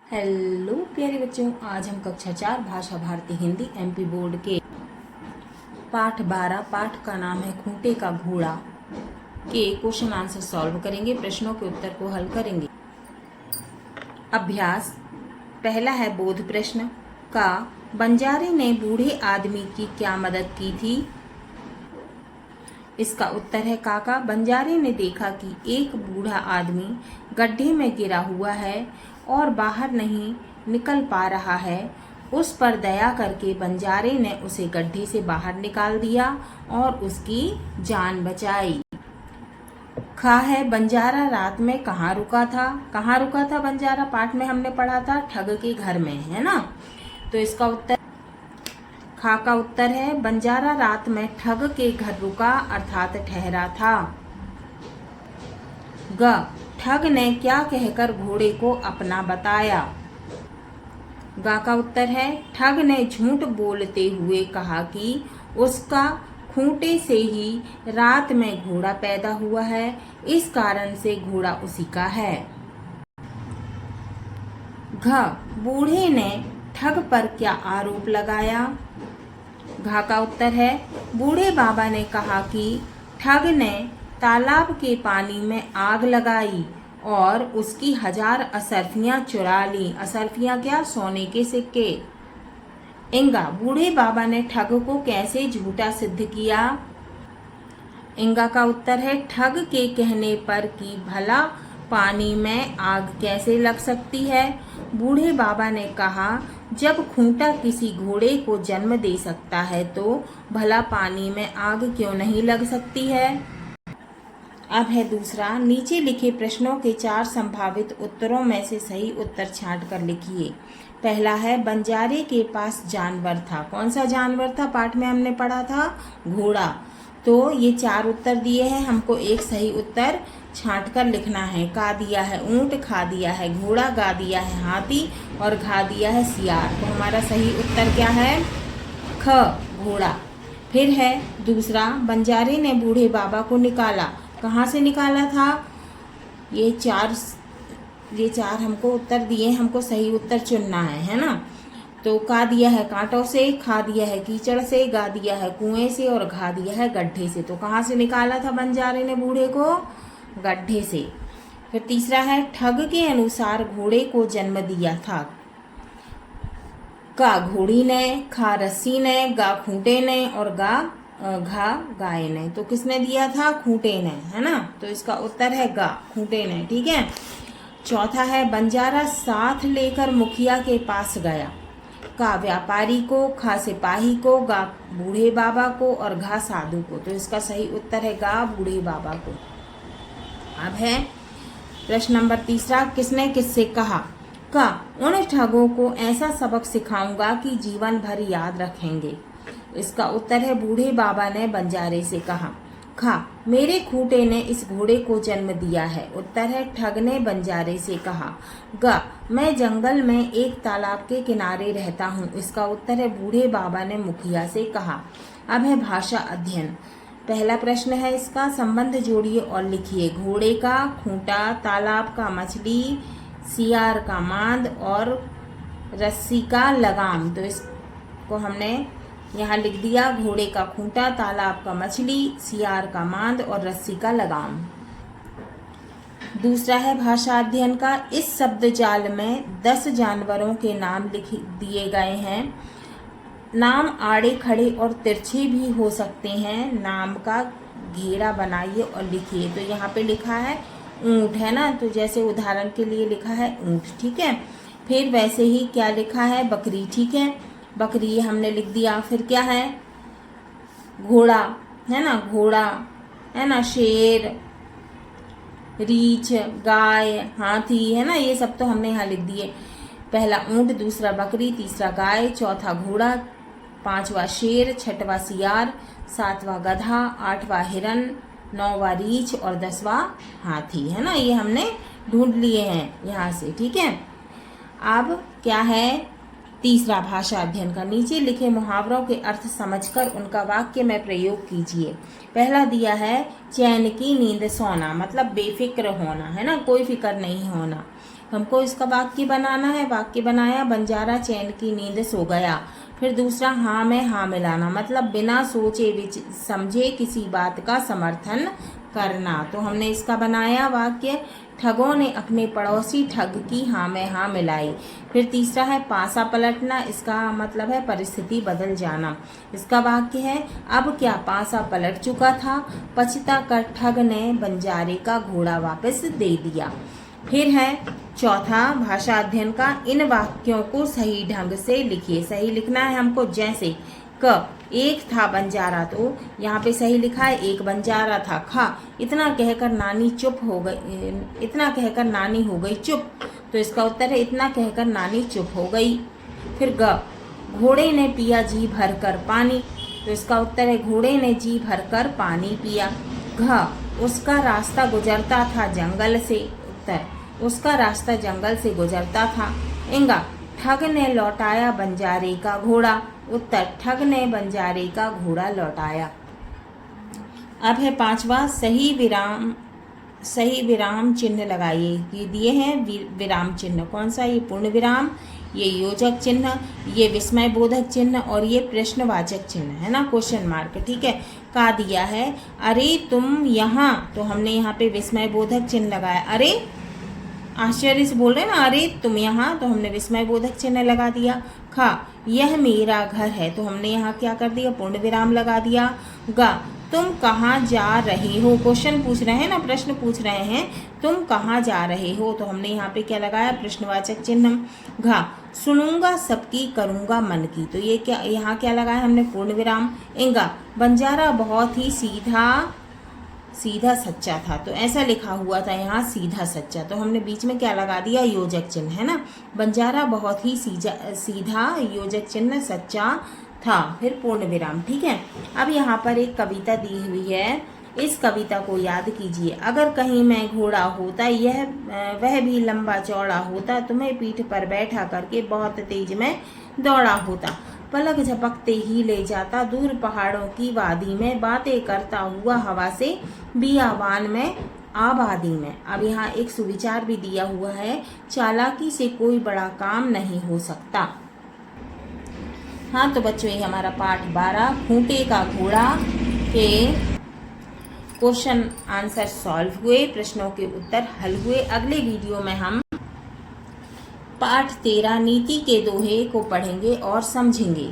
Hello प्यारे बच्चों, आज हम कक्षा 4 भाषा भारती हिंदी एमपी बोर्ड के पाठ 12 पाठ का नाम है खूंटे का घोड़ा के क्वेश्चन आंसर सॉल्व करेंगे। प्रश्नों के उत्तर को हल करेंगे। अभ्यास पहला है बोध प्रश्न का बंजारे ने बूढ़े आदमी की क्या मदद की थी। इसका उत्तर है काका। बंजारे ने देखा कि एक बूढ़ा आदमी गड्ढे में गिरा हुआ है और बाहर नहीं निकल पा रहा है। उस पर दया करके बंजारे ने उसे गड्ढे से बाहर निकाल दिया और उसकी जान बचाई। खा है बंजारा रात में कहाँ रुका था। कहाँ रुका था बंजारा? पाठ में हमने पढ़ा था ठग के घर में, है ना। तो इसका उत्तर खा का उत्तर है बंजारा रात में ठग के घर रुका अर्थात ठहरा था। ग ठग ने क्या कहकर घोड़े को अपना बताया। गा का उत्तर है ठग ने झूठ बोलते हुए कहा कि उसका खूंटे से ही रात में घोड़ा पैदा हुआ है, इस कारण से घोड़ा उसी का है। घ बूढ़े ने ठग पर क्या आरोप लगाया। घा का उत्तर है बूढ़े बाबा ने कहा कि ठग ने तालाब के पानी में आग लगाई और उसकी 1000 असरफियां चुरा ली। असरफियां क्या? सोने के सिक्के। इंगा बूढ़े बाबा ने ठग को कैसे झूठा सिद्ध किया। इंगा का उत्तर है ठग के कहने पर कि भला पानी में आग कैसे लग सकती है। बूढ़े बाबा ने कहा जब खूंटा किसी घोड़े को जन्म दे सकता है तो भला पानी में आग क्यों नहीं लग सकती है। अब है दूसरा, नीचे लिखे प्रश्नों के 4 संभावित उत्तरों में से सही उत्तर छांट कर लिखिए। पहला है बंजारे के पास जानवर था। कौन सा जानवर था? पाठ में हमने पढ़ा था घोड़ा। तो ये 4 उत्तर दिए हैं, हमको एक सही उत्तर छांट कर लिखना है। का दिया है ऊंट, खा दिया है घोड़ा, गा दिया है हाथी और घा दिया है सियार। तो हमारा सही उत्तर क्या है? ख घोड़ा। फिर है दूसरा, बंजारे ने बूढ़े बाबा को निकाला। कहाँ से निकाला था? ये चार हमको उत्तर दिए, हमको सही उत्तर चुनना है ना। तो का दिया है कांटों से, खा दिया है कीचड़ से, गा दिया है कुएं से और घा दिया है गड्ढे से। तो कहाँ से निकाला था बंजारे ने बूढ़े को? गड्ढे से। फिर तीसरा है ठग के अनुसार घोड़े को जन्म दिया था। का घोड़ी ने, खा रस्सी ने, गा खूंटे ने और घा गाय ने। तो किसने दिया था? खूंटे ने, है ना। तो इसका उत्तर है गा खूंटे ने। ठीक है। चौथा है बंजारा साथ लेकर मुखिया के पास गया। का व्यापारी को, खा सिपाही को, गा बूढ़े बाबा को और घा साधु को। तो इसका सही उत्तर है गा बूढ़े बाबा को। अब है प्रश्न नंबर तीसरा, किसने किससे कहा। का उन ठगों को ऐसा सबक सिखाऊंगा कि जीवन भर याद रखेंगे। इसका उत्तर है बूढ़े बाबा ने बंजारे से कहा। खा मेरे खूंटे ने इस घोड़े को जन्म दिया है। उत्तर है ठग ने बंजारे से कहा। ग मैं जंगल में एक तालाब के किनारे रहता हूँ। इसका उत्तर है बूढ़े बाबा ने मुखिया से कहा। अब है भाषा अध्ययन। पहला प्रश्न है इसका, संबंध जोड़िए और लिखिए। घोड़े का खूंटा, तालाब का मछली, सियार का मांद और रस्सी का लगाम। तो इसको हमने यहाँ लिख दिया, घोड़े का खूंटा, तालाब का मछली, सियार का मांद और रस्सी का लगाम। दूसरा है भाषा अध्ययन का, इस शब्द जाल में 10 जानवरों के नाम लिख दिए गए हैं। नाम आड़े खड़े और तिरछे भी हो सकते हैं। नाम का घेरा बनाइए और लिखिए। तो यहाँ पे लिखा है ऊंट, है ना। तो जैसे उदाहरण के लिए लिखा है ऊंट, ठीक है। फिर वैसे ही क्या लिखा है? बकरी, ठीक है। बकरी ये हमने लिख दिया। फिर क्या है? घोड़ा, है ना, घोड़ा, है ना। शेर, रीछ, गाय, हाथी, है ना। ये सब तो हमने यहाँ लिख दिए। पहला ऊंट, दूसरा बकरी, तीसरा गाय, चौथा घोड़ा, 5वां शेर, 6वां सियार, 7वां गधा, 8वां हिरन, 9वां रीछ और 10वां हाथी, है ना। ये हमने ढूंढ लिए हैं यहाँ से, ठीक है। अब क्या है तीसरा भाषा अध्ययन का, नीचे लिखे मुहावरों के अर्थ समझकर उनका वाक्य में प्रयोग कीजिए। पहला दिया है चैन की नींद सोना, मतलब बेफिक्र होना, है ना, कोई फिक्र नहीं होना। हमको इसका वाक्य बनाना है। वाक्य बनाया, बंजारा चैन की नींद सो गया। फिर दूसरा, हाँ में हाँ मिलाना, मतलब बिना सोचे समझे किसी बात का समर्थन करना। तो हमने इसका बनाया वाक्य, ठगों ने अपने पड़ोसी ठग की हाँ में हाँ मिलाई। फिर तीसरा है पासा पलटना, इसका मतलब है परिस्थिति बदल जाना। इसका वाक्य है, अब क्या पासा पलट चुका था, पछता कर ठग ने बंजारे का घोड़ा वापस दे दिया। फिर है चौथा भाषा अध्ययन का, इन वाक्यों को सही ढंग से लिखिए। सही लिखना है हमको, जैसे क एक था बंजारा, तो यहाँ पे सही लिखा है एक बंजारा था। खा इतना कहकर नानी चुप हो गई, इतना कहकर नानी हो गई चुप, तो इसका उत्तर है इतना कहकर नानी चुप हो गई। फिर ग घोड़े ने पिया जी भर कर पानी, तो इसका उत्तर है घोड़े ने जी भर कर पानी पिया। घ उसका रास्ता गुजरता था जंगल से, उत्तर उसका रास्ता जंगल से गुजरता था। इंगा ठग ने लौटाया बंजारे का घोड़ा, उत्तर ठग ने बंजारे का घोड़ा लौटाया। अब है पांचवा, सही विराम चिन्ह लगाइए। ये दिए हैं विराम चिन्ह, कौन सा, ये पूर्ण विराम, ये योजक चिन्ह, ये विस्मय बोधक चिन्ह और ये प्रश्नवाचक चिन्ह है ना, क्वेश्चन मार्क। ठीक है, का दिया है, अरे तुम यहाँ, तो हमने यहाँ पे विस्मय बोधक चिन्ह लगाया। अरे आश्चर्य से बोल रहे हैं ना, अरे तुम यहाँ, तो हमने विस्मय बोधक चिन्ह लगा दिया। खा यह मेरा घर है, तो हमने यहाँ क्या कर दिया, पूर्ण विराम लगा दिया। गा तुम कहाँ जा रहे हो, क्वेश्चन पूछ रहे हैं ना, प्रश्न पूछ रहे हैं, तुम कहाँ जा रहे हो, तो हमने यहाँ पे क्या लगाया, प्रश्नवाचक चिन्ह। घा सुनूंगा सबकी करूंगा मन की, तो ये क्या, यहाँ क्या लगाया हमने, पूर्ण विराम। इंगा बंजारा बहुत ही सीधा सच्चा था, तो ऐसा लिखा हुआ था यहाँ सीधा सच्चा, तो हमने बीच में क्या लगा दिया, योजक चिन्ह, है ना। बंजारा बहुत ही सीधा योजक चिन्ह सच्चा था, फिर पूर्ण विराम। ठीक है, अब यहाँ पर एक कविता दी हुई है, इस कविता को याद कीजिए। अगर कहीं मैं घोड़ा होता, वह भी लंबा चौड़ा होता, तुम्हें पीठ पर बैठा करके बहुत तेज में दौड़ा होता, पलक झपकते ही ले जाता दूर पहाड़ों की वादी में, बातें करता हुआ हवा से बियाबान में आबादी में। अब यहाँ एक सुविचार भी दिया हुआ है, चालाकी से कोई बड़ा काम नहीं हो सकता। हाँ तो बच्चों, ये हमारा पाठ 12 खूंटे का घोड़ा के क्वेश्चन आंसर सॉल्व हुए, प्रश्नों के उत्तर हल हुए। अगले वीडियो में हम पाठ 13 नीति के दोहे को पढ़ेंगे और समझेंगे।